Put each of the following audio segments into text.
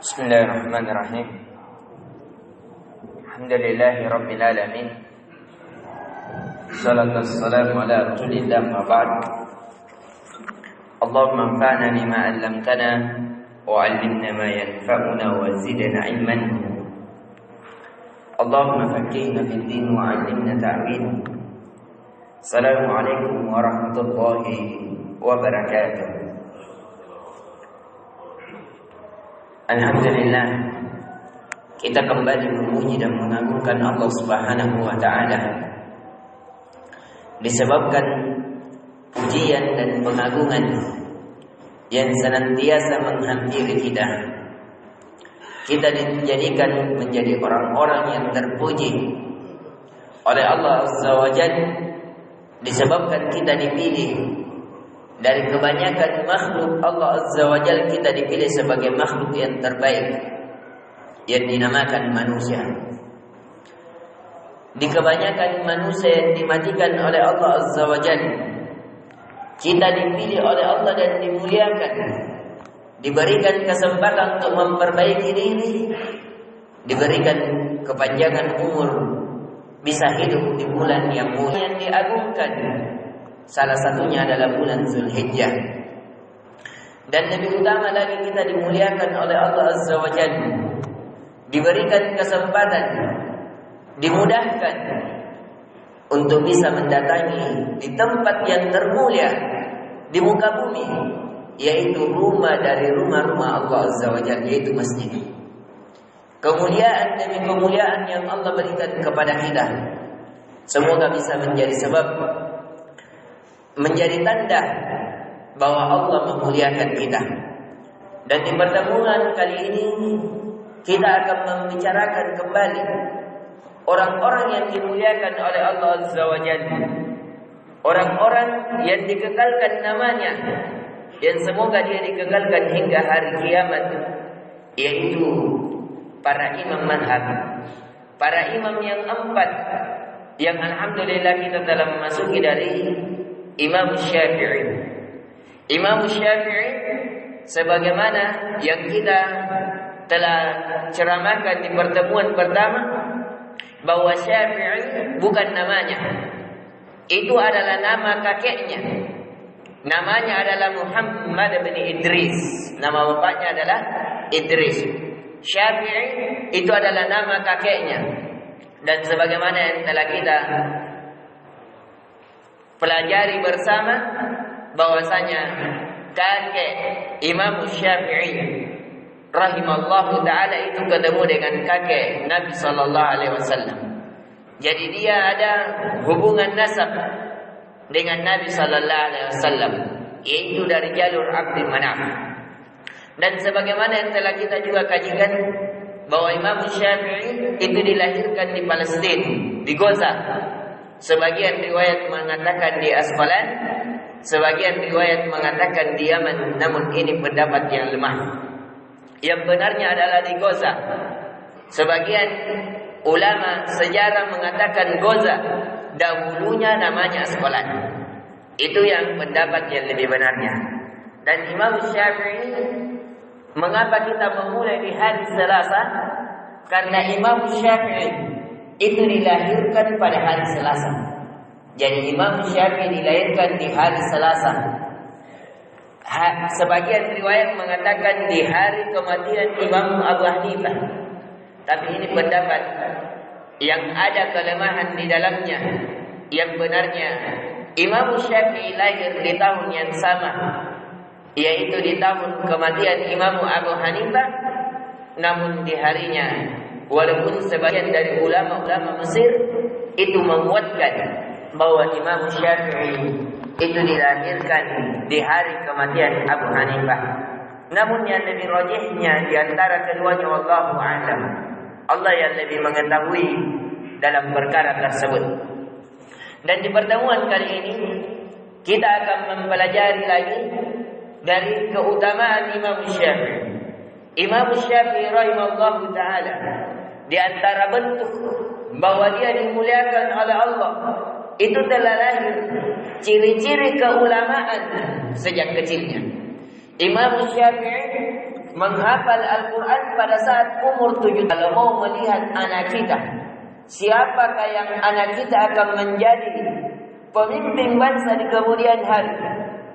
Bismillahirrahmanirrahim. Alhamdulillahi rabbil alamin. Salatu wassalamu ala Rasulillah ma ba'd. Allahumma anfa'na bima 'allamtana wa 'allimna ma yanfa'una wa zidna 'ilman. Allahumma faqqihna fid din wa 'allimna ta'wil. Assalamualaikum warahmatullahi wabarakatuh. Alhamdulillah, kita kembali memuji dan mengagungkan Allah Subhanahu wa taala. Disebabkan pujian dan pengagungan yang senantiasa menghampiri kita, kita dijadikan menjadi orang-orang yang terpuji oleh Allah Azza wa Jalla. Disebabkan kita dipilih dari kebanyakan makhluk Allah Azza wa Jalla, kita dipilih sebagai makhluk yang terbaik yang dinamakan manusia. Di kebanyakan manusia yang dimatikan oleh Allah Azza wa Jalla, kita dipilih oleh Allah dan dimuliakan, diberikan kesempatan untuk memperbaiki diri, diberikan kepanjangan umur, bisa hidup di bulan yang mulia yang diagungkan. Salah satunya adalah bulan Zulhijjah. Dan lebih utama lagi, kita dimuliakan oleh Allah Azza wa Jalla, diberikan kesempatan, dimudahkan untuk bisa mendatangi di tempat yang termulia di muka bumi, yaitu rumah dari rumah-rumah Allah Azza wa Jalla, yaitu masjid. Kemuliaan demi kemuliaan yang Allah berikan kepada kita, semoga bisa menjadi sebab, menjadi tanda bahwa Allah memuliakan kita. Dan di pertemuan kali ini kita akan membicarakan kembali orang-orang yang dimuliakan oleh Allah Azza wa Jalla, orang-orang yang dikekalkan namanya, yang semoga dia dikekalkan hingga hari kiamat, yaitu para imam madhab, para imam yang empat, yang alhamdulillah kita telah memasuki dari Imam Syafi'i. Imam Syafi'i, sebagaimana yang kita telah ceramahkan di pertemuan pertama, bahwa Syafi'i bukan namanya, itu adalah nama kakeknya. Namanya adalah Muhammad bin Idris, nama bapaknya adalah Idris. Syafi'i itu adalah nama kakeknya. Dan sebagaimana yang telah kita pelajari bersama, bahwasanya kakek Imam Syafi'i rahimallahu taala itu ketemu dengan kakek Nabi sallallahu alaihi wasallam. Jadi dia ada hubungan nasab dengan Nabi sallallahu alaihi wasallam, yaitu dari jalur Abdul Manaf. Dan sebagaimana yang telah kita juga kajikan, bahwa Imam Syafi'i itu dilahirkan di Palestina, di Gaza. Sebagian riwayat mengatakan di Asqalan, sebagian riwayat mengatakan di Yaman, namun ini pendapat yang lemah. Yang benarnya adalah di Gaza. Sebagian ulama sejarah mengatakan Gaza, dahulunya namanya Asqalan. Itu yang pendapat yang lebih benarnya. Dan Imam Syafi'i, mengapa kita memulai di hari Selasa? Karena Imam Syafi'i itu dilahirkan pada hari Selasa. Jadi Imam Syafi'i dilahirkan di hari Selasa. Sebagian riwayat mengatakan di hari kematian Imam Abu Hanifah. Tapi ini pendapat yang ada kelemahan di dalamnya. Yang benarnya Imam Syafi'i lahir di tahun yang sama, yaitu di tahun kematian Imam Abu Hanifah. Namun di harinya, walaupun sebagian dari ulama-ulama Mesir itu menguatkan bahwa Imam Syafi'i itu dilahirkan di hari kematian Abu Hanifah. Namun yang lebih rajihnya di antara keduanya, wallahu a'lam, Allah yang lebih mengetahui dalam perkara tersebut. Dan di pertemuan kali ini kita akan mempelajari lagi dari keutamaan Imam Syafi'i. Imam Syafi'i rahimahullahu ta'ala, di antara bentuk bahwa dia dimuliakan oleh Allah, itu telah lahir ciri-ciri keulamaan sejak kecilnya. Imam Syafi'i menghafal Al-Quran pada saat umur 7 tahun. Kalau mau melihat anak kita, siapakah yang anak kita akan menjadi pemimpin bangsa di kemudian hari,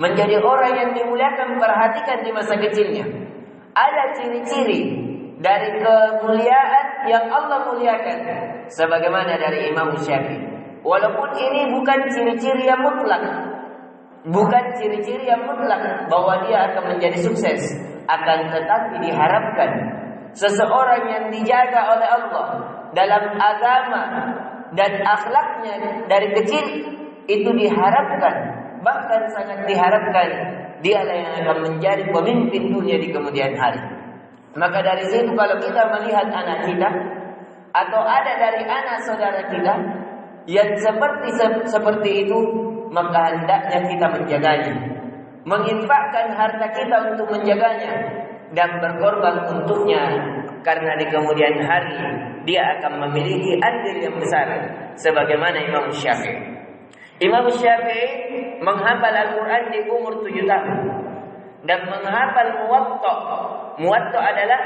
menjadi orang yang dimuliakan, perhatikan di masa kecilnya. Ada ciri-ciri dari kemuliaan yang Allah muliakan, sebagaimana dari Imam Syafi'i. Walaupun ini bukan ciri-ciri yang mutlak, bukan ciri-ciri yang mutlak bahwa dia akan menjadi sukses, akan tetapi diharapkan seseorang yang dijaga oleh Allah dalam agama dan akhlaknya dari kecil, itu diharapkan, bahkan sangat diharapkan, dialah yang akan menjadi pemimpin dunia di kemudian hari. Maka dari situ kalau kita melihat anak kita atau ada dari anak saudara kita yang seperti itu, maka hendaknya kita menjaganya, menginfakkan harta kita untuk menjaganya dan berkorban untuknya, karena di kemudian hari dia akan memiliki andil yang besar, sebagaimana Imam Syafi'i. Imam Syafi'i menghafal Al-Quran di umur 7 tahun dan menghafal Muwatta. Muwatta adalah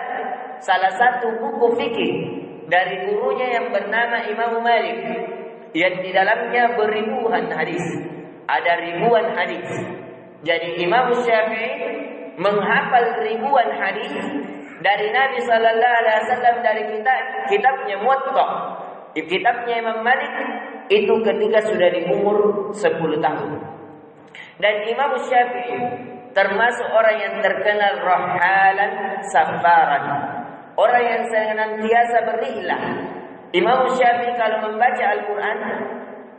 salah satu buku fikih dari gurunya yang bernama Imam Malik, yang di dalamnya beribuan hadis. Ada ribuan hadis. Jadi Imam Syafi'i menghafal ribuan hadis dari Nabi sallallahu alaihi wasallam dari kitabnya Muwatta. Kitabnya Imam Malik itu ketika sudah di umur 10 tahun. Dan Imam Syafi'i termasuk orang yang terkenal rahalan safaran, orang yang senantiasa berrihlah. Imam Syafi'i kalau membaca Al-Quran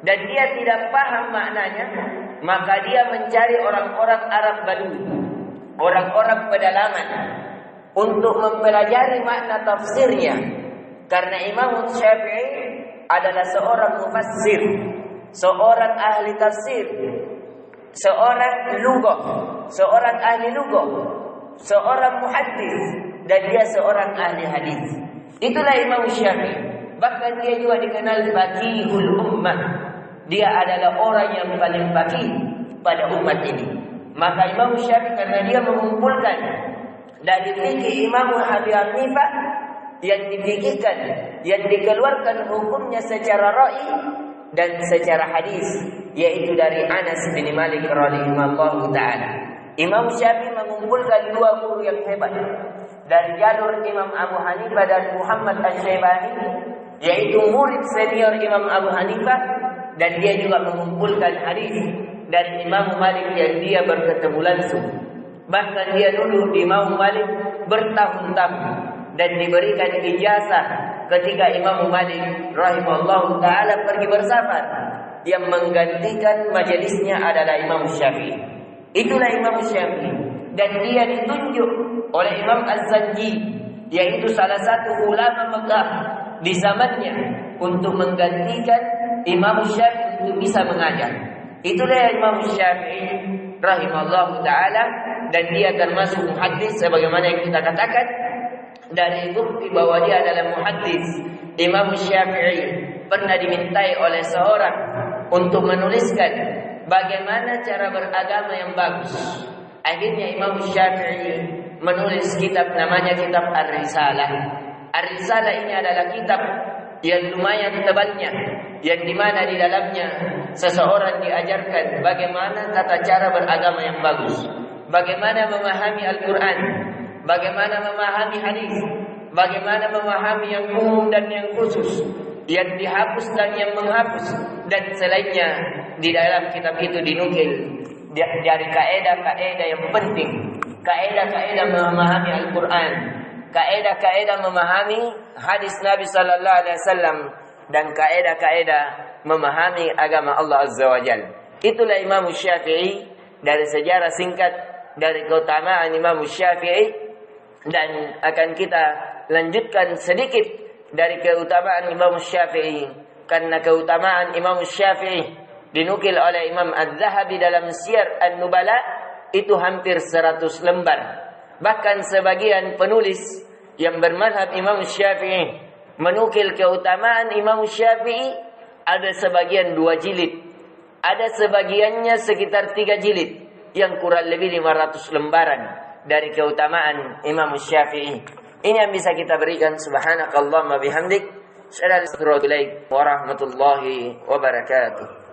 dan dia tidak paham maknanya, maka dia mencari orang-orang Arab Badui, orang-orang pedalaman, untuk mempelajari makna tafsirnya. Karena Imam Syafi'i adalah seorang mufassir, seorang ahli tafsir, seorang lughah, seorang ahli lughah, seorang muhaddis, dan dia seorang ahli hadis. Itulah Imam Syafi'i. Bahkan dia juga dikenal faqihul ummah. Dia adalah orang yang paling faqih pada umat ini. Maka Imam Syafi'i karena dia mengumpulkan dari fikih Imam Abi Hanifah yang difikihkan, yang dikeluarkan hukumnya secara ra'i dan secara hadis, yaitu dari Anas bin Malik radhiyallahu taala. Imam Syafi'i mengumpulkan dua guru yang hebat dari jalur Imam Abu Hanifah dan Muhammad Asy-Syaibani, yaitu murid senior Imam Abu Hanifah, dan dia juga mengumpulkan hadis dari Imam Malik yang dia bertemu langsung. Bahkan dia dulu di Imam Malik bertahun-tahun dan diberikan ijazah ketika Imam Malik rahimahullah ta'ala pergi bersafar. Yang menggantikan majelisnya adalah Imam Syafi'i. Itulah Imam Syafi'i. Dan dia ditunjuk oleh Imam Az-Zanji, yaitu salah satu ulama Mekah di zamannya, untuk menggantikan Imam Syafi'i untuk bisa mengajar. Itulah Imam Syafi'i rahimahullah ta'ala. Dan dia termasuk muhaddis, sebagaimana yang kita katakan dari bukti bahwa dia adalah muhaddis. Imam Syafi'i pernah dimintai oleh seorang untuk menuliskan bagaimana cara beragama yang bagus. Akhirnya Imam Syafi'i menulis kitab, namanya kitab Ar-Risalah. Ar-Risalah ini adalah kitab yang lumayan tebalnya, yang dimana di dalamnya seseorang diajarkan bagaimana tata cara beragama yang bagus, bagaimana memahami Al-Quran, bagaimana memahami hadis, bagaimana memahami yang umum dan yang khusus, yang dihapus dan yang menghapus, dan selainnya. Di dalam kitab itu dinukil dari kaedah-kaedah yang penting, kaedah-kaedah memahami Al-Quran, kaedah-kaedah memahami hadis Nabi sallallahu alaihi wasallam, dan kaedah-kaedah memahami agama Allah Azza wa Jalla. Itulah Imam Syafi'i dari sejarah singkat dari keutamaan Imam Syafi'i, dan akan kita lanjutkan sedikit dari keutamaan Imam Syafi'i, karena keutamaan Imam Syafi'i dinukil oleh Imam Az-Zahabi dalam Siyar An-Nubala itu hampir 100 lembar. Bahkan sebagian penulis yang bermadhab Imam Syafi'i menukil keutamaan Imam Syafi'i ada sebagian 2 jilid, ada sebagiannya sekitar 3 jilid, yang kurang lebih 500 lembaran dari keutamaan Imam Syafi'i. Ini yang bisa kita berikan. Subhanakallahumma bihamdik, asyhadu an la ilaha illa anta, astaghfiruka wa atubu ilaik, warahmatullahi wabarakatuh.